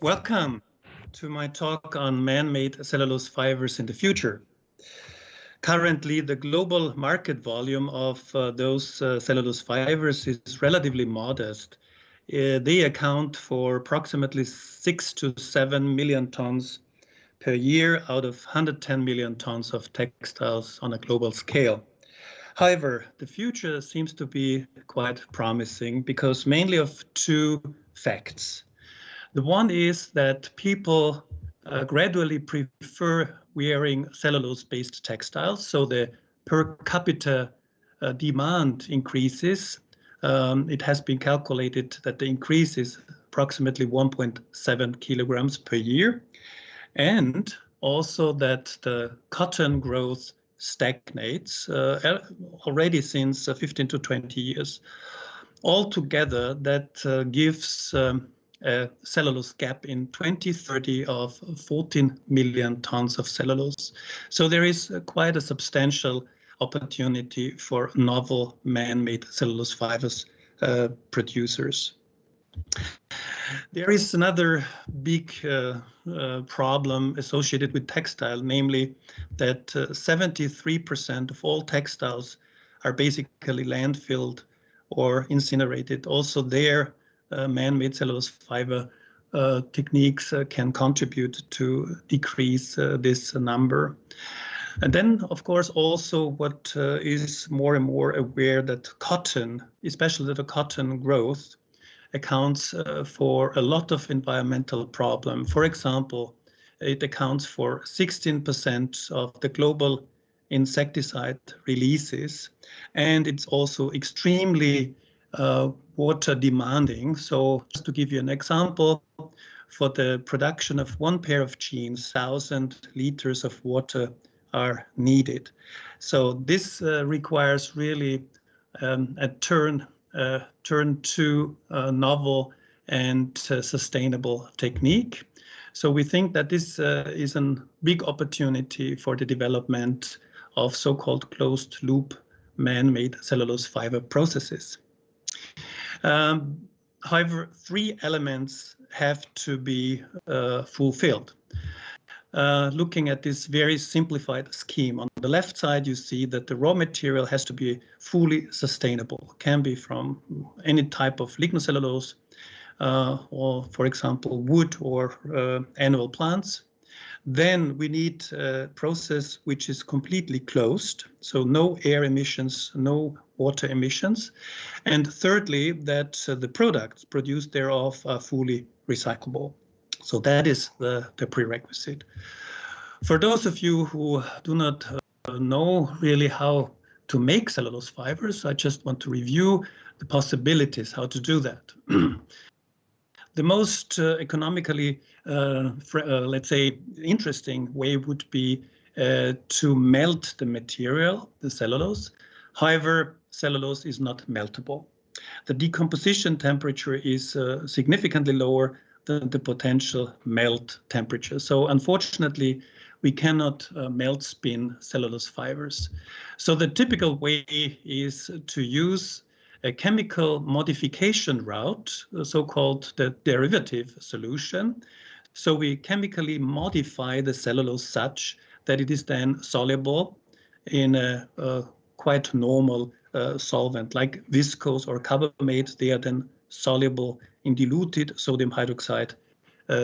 Welcome to my talk on man-made cellulose fibers in the future. Currently, the global market volume of those cellulose fibers is relatively modest. They account for approximately 6 to 7 million tons per year out of 110 million tons of textiles on a global scale. However, the future seems to be quite promising because mainly of two facts. The one is that people gradually prefer wearing cellulose-based textiles, so the per capita demand increases. It has been calculated that the increase is approximately 1.7 kilograms per year, and also that the cotton growth stagnates already since 15 to 20 years. Altogether, that gives a cellulose gap in 2030 of 14 million tons of cellulose. So there is quite a substantial opportunity for novel man-made cellulose fibers producers. There is another big problem associated with textile, namely that 73% of all textiles are basically landfilled or incinerated. Also there, man-made cellulose fiber techniques can contribute to decrease this number. And then, of course, also what is more and more aware that cotton, especially the cotton growth, accounts for a lot of environmental problems. For example, it accounts for 16% of the global insecticide releases, and it's also extremely water demanding. So just to give you an example, for the production of one pair of jeans, 1,000 liters of water are needed. So this requires really a turn to a novel and sustainable technique. So we think that this is a big opportunity for the development of so-called closed loop man-made cellulose fiber processes. However, three elements have to be fulfilled. Looking at this very simplified scheme, on the left side, you see that the raw material has to be fully sustainable. It can be from any type of lignocellulose, or, for example, wood or animal plants. Then we need a process which is completely closed, so no air emissions, no water emissions. And thirdly, that the products produced thereof are fully recyclable. So that is the prerequisite. For those of you who do not know really how to make cellulose fibers, I just want to review the possibilities, how to do that. The most economically, let's say, interesting way would be to melt the material, the cellulose. However, cellulose is not meltable. The decomposition temperature is significantly lower than the potential melt temperature. So unfortunately, we cannot melt spin cellulose fibers. So the typical way is to use a chemical modification route, so-called the derivative solution. So we chemically modify the cellulose such that it is then soluble in a quite normal solvent like viscose or carbamate. They are then soluble in diluted sodium hydroxide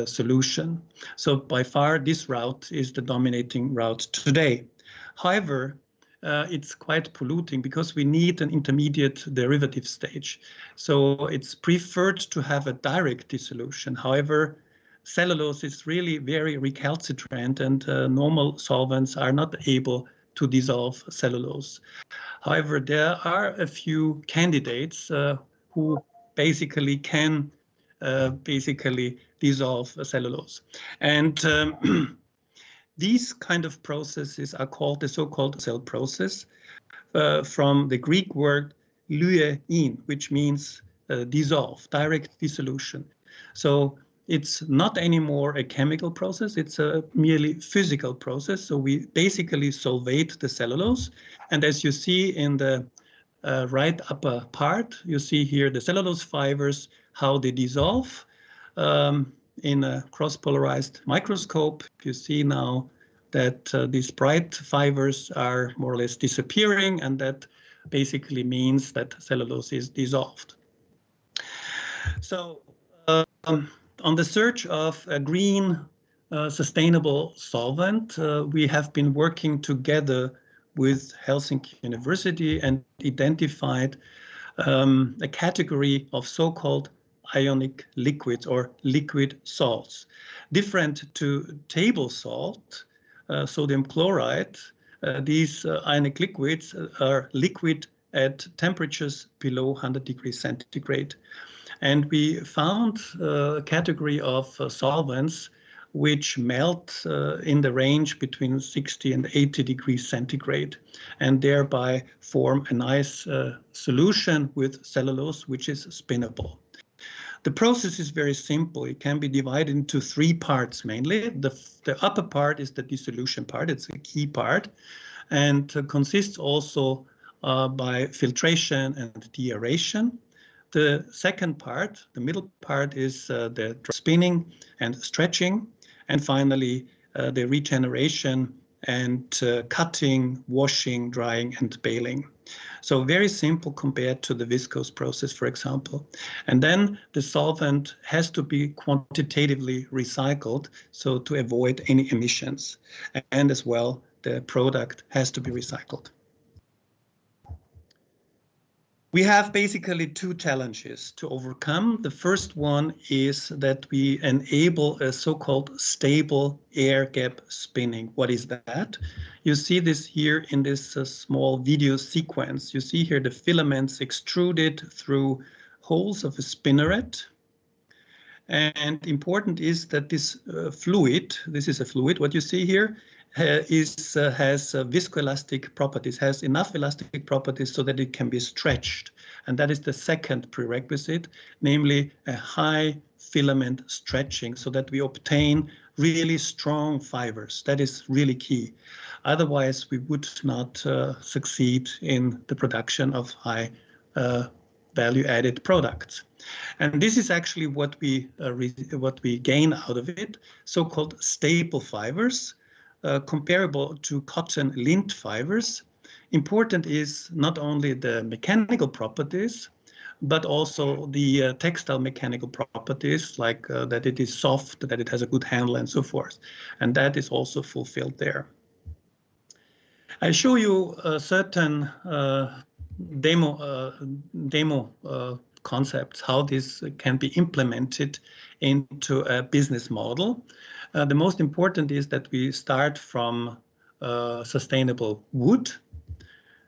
solution. So by far, this route is the dominating route today. However, it's quite polluting because we need an intermediate derivative stage. So it's preferred to have a direct dissolution. However, cellulose is really very recalcitrant, and normal solvents are not able to dissolve cellulose. However, there are a few candidates who basically can dissolve cellulose. And these kind of processes are called the so-called cell process, from the Greek word lyein, which means dissolve, direct dissolution. So it's not anymore a chemical process, it's a merely physical process. So we basically solvate the cellulose. And as you see in the right upper part, you see here the cellulose fibers, how they dissolve. in a cross-polarized microscope. You see now that these bright fibers are more or less disappearing, and that basically means that cellulose is dissolved. So on the search of a green sustainable solvent, we have been working together with Helsinki University and identified a category of so-called ionic liquids or liquid salts. Different to table salt, sodium chloride, these ionic liquids are liquid at temperatures below 100 degrees centigrade. And we found a category of solvents which melt in the range between 60 and 80 degrees centigrade, and thereby form a nice solution with cellulose, which is spinnable. The process is very simple. It can be divided into three parts mainly. The upper part is the dissolution part. It's a key part, and consists also by filtration and deaeration. The second part, the middle part, is the spinning and stretching, and finally the regeneration and cutting, washing, drying, and baling. So very simple compared to the viscose process, for example. And then the solvent has to be quantitatively recycled, so to avoid any emissions. And as well, the product has to be recycled. We have basically two challenges to overcome. The first one is that we enable a so-called stable air gap spinning. What is that? You see this here in this small video sequence. You see here the filaments extruded through holes of a spinneret. And important is that this fluid, this is a fluid, what you see here, has viscoelastic properties, has enough elastic properties so that it can be stretched. And that is the second prerequisite, namely a high filament stretching, so that we obtain really strong fibers. That is really key. Otherwise, we would not succeed in the production of high value-added products. And this is actually what we gain out of it, so-called staple fibers, comparable to cotton lint fibers. Important is not only the mechanical properties, but also the textile mechanical properties, like that it is soft, that it has a good handle, and so forth. And that is also fulfilled there. I show you certain demo concepts, how this can be implemented into a business model. The most important is that we start from sustainable wood.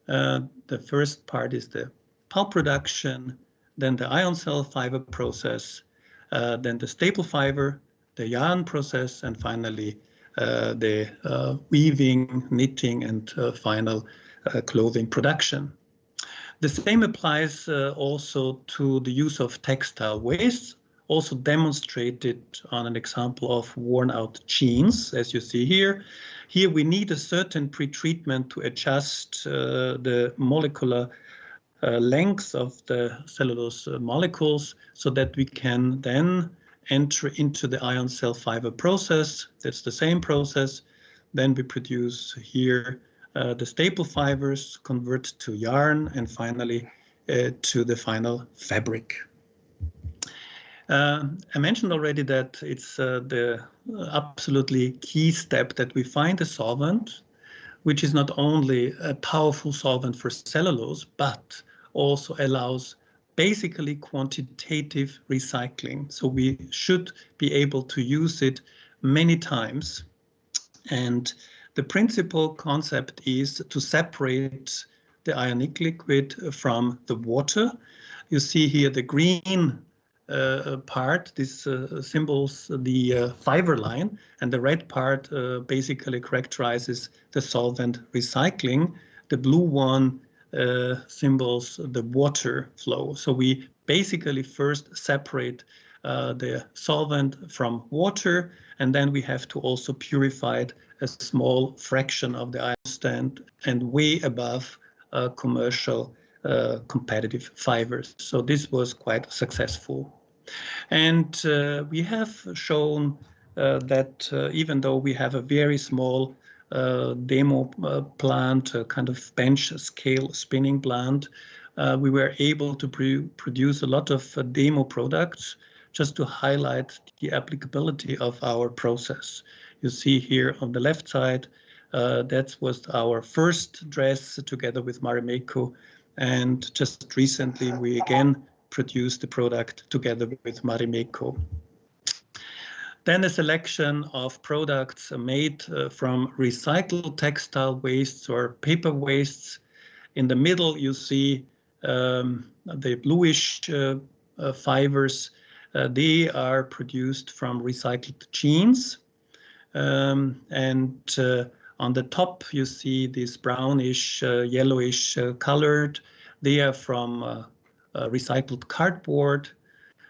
The first part is the pulp production, then the ion cell fiber process, then the staple fiber, the yarn process, and finally the weaving, knitting, and final clothing production. The same applies also to the use of textile waste, also demonstrated on an example of worn out jeans, as you see here. Here we need a certain pretreatment to adjust the molecular length of the cellulose molecules so that we can then enter into the ion cell fiber process. That's the same process. Then we produce here the staple fibers, convert to yarn, and finally to the final fabric. I mentioned already that it's the absolutely key step that we find a solvent, which is not only a powerful solvent for cellulose, but also allows basically quantitative recycling. So we should be able to use it many times. And the principal concept is to separate the ionic liquid from the water. You see here the green part, this symbols the fiber line, and the red part basically characterizes the solvent recycling. The blue one symbols the water flow. So we basically first separate the solvent from water, and then we have to also purify a small fraction of the ion stand and way above commercial competitive fibers. So this was quite successful. And we have shown that even though we have a very small demo plant, a kind of bench scale spinning plant, we were able to produce a lot of demo products just to highlight the applicability of our process. You see here on the left side, that was our first dress together with Marimekko, and just recently we again produced the product together with Marimekko. Then a selection of products made from recycled textile wastes or paper wastes. In the middle you see the bluish fibers. They are produced from recycled jeans. And on the top you see this brownish, yellowish colored. They are from recycled cardboard,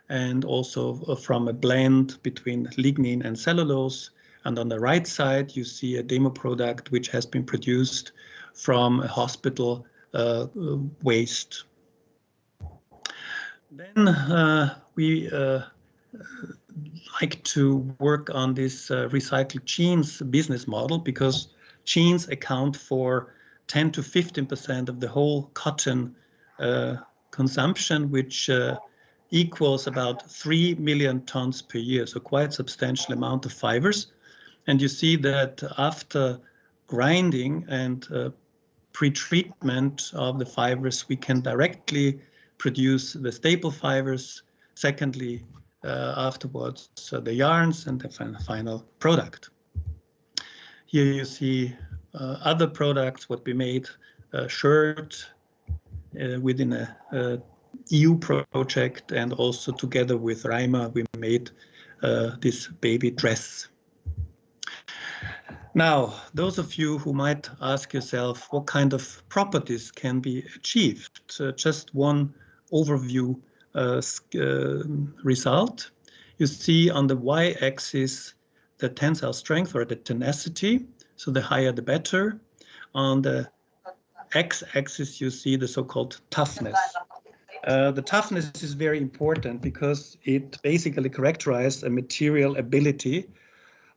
and also from a blend between lignin and cellulose. And on the right side, you see a demo product which has been produced from a hospital waste. Then we like to work on this recycled jeans business model, because jeans account for 10 to 15% of the whole cotton consumption, which equals about 3 million tons per year, so quite substantial amount of fibers. And you see that after grinding and pre-treatment of the fibers, we can directly produce the staple fibers. Secondly, afterwards, the yarns and the final product. Here you see other products, what we made, a shirt within a EU project, and also together with Reimer we made this baby dress. Now, those of you who might ask yourself what kind of properties can be achieved, just one overview result. You see on the y-axis the tensile strength or the tenacity, so the higher the better. On the x-axis you see the so-called toughness. The toughness is very important because it basically characterizes a material ability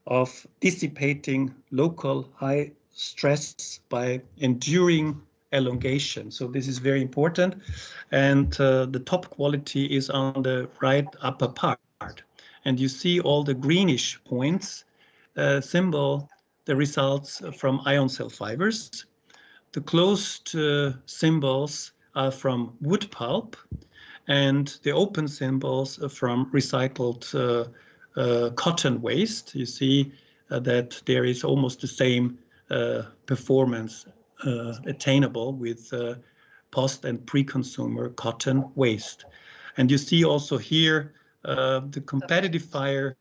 of dissipating local high stress by enduring elongation. So this is very important. And the top quality is on the right upper part. And you see all the greenish points symbol the results from ion cell fibers. The closed symbols are from wood pulp, and the open symbols are from recycled cotton waste. You see that there is almost the same performance attainable with post and pre-consumer cotton waste. And you see also here the competitive fiber,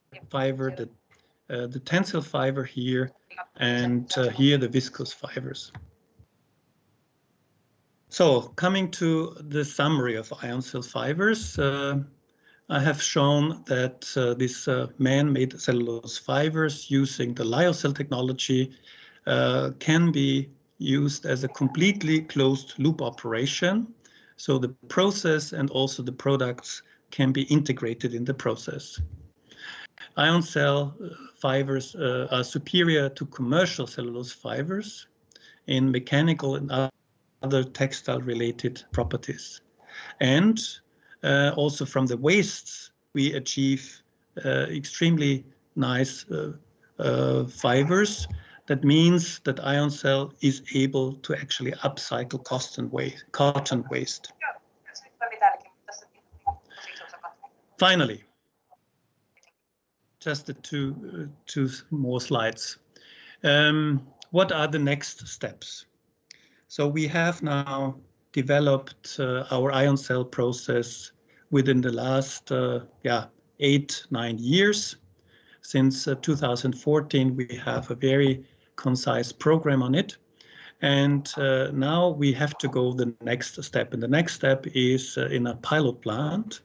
the tensile fiber here, and here the viscose fibers. So coming to the summary of ion cell fibers, I have shown that this man-made cellulose fibers using the lyocell technology can be used as a completely closed loop operation. So the process and also the products can be integrated in the process. Ion cell fibers are superior to commercial cellulose fibers in mechanical and other textile related properties. And also from the wastes, we achieve extremely nice fibers. That means that ion cell is able to actually upcycle cotton waste. Finally, just the two more slides. What are the next steps? So we have now developed our ion cell process within the last 8-9 years. Since 2014, we have a very concise program on it. And now we have to go the next step. And the next step is in a pilot plant.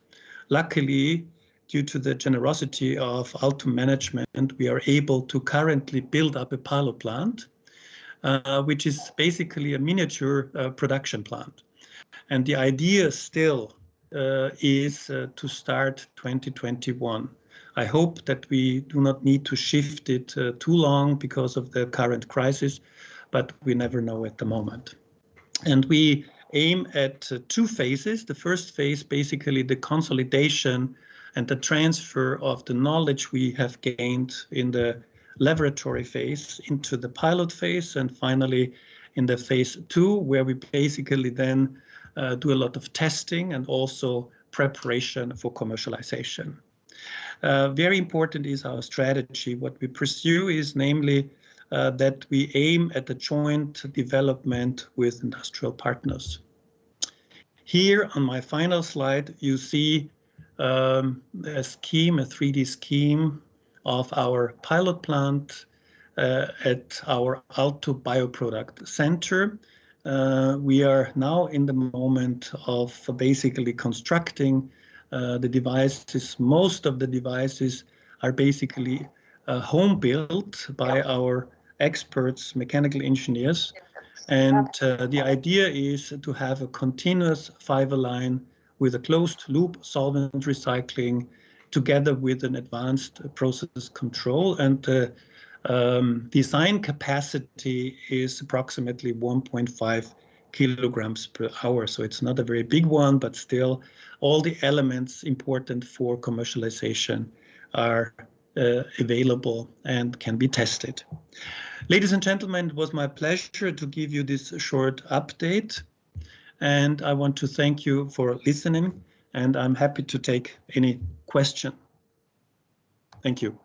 Luckily, due to the generosity of Altum management, we are able to currently build up a pilot plant, which is basically a miniature production plant. And the idea still is to start 2021. I hope that we do not need to shift it too long because of the current crisis, but we never know at the moment. And we aim at two phases. The first phase, basically the consolidation and the transfer of the knowledge we have gained in the laboratory phase into the pilot phase, and finally in the phase 2, where we basically then do a lot of testing and also preparation for commercialization. Very important is our strategy. What we pursue is namely that we aim at the joint development with industrial partners. Here on my final slide, you see a scheme, a 3D scheme of our pilot plant at our Alto Bioproduct Center. We are now in the moment of basically constructing the devices. Most of the devices are basically home built by our experts, mechanical engineers. And the idea is to have a continuous fiber line with a closed loop solvent recycling together with an advanced process control. And the design capacity is approximately 1.5 kilograms per hour. So it's not a very big one, but still all the elements important for commercialization are available and can be tested. Ladies and gentlemen, it was my pleasure to give you this short update. And I want to thank you for listening, and I'm happy to take any question. Thank you.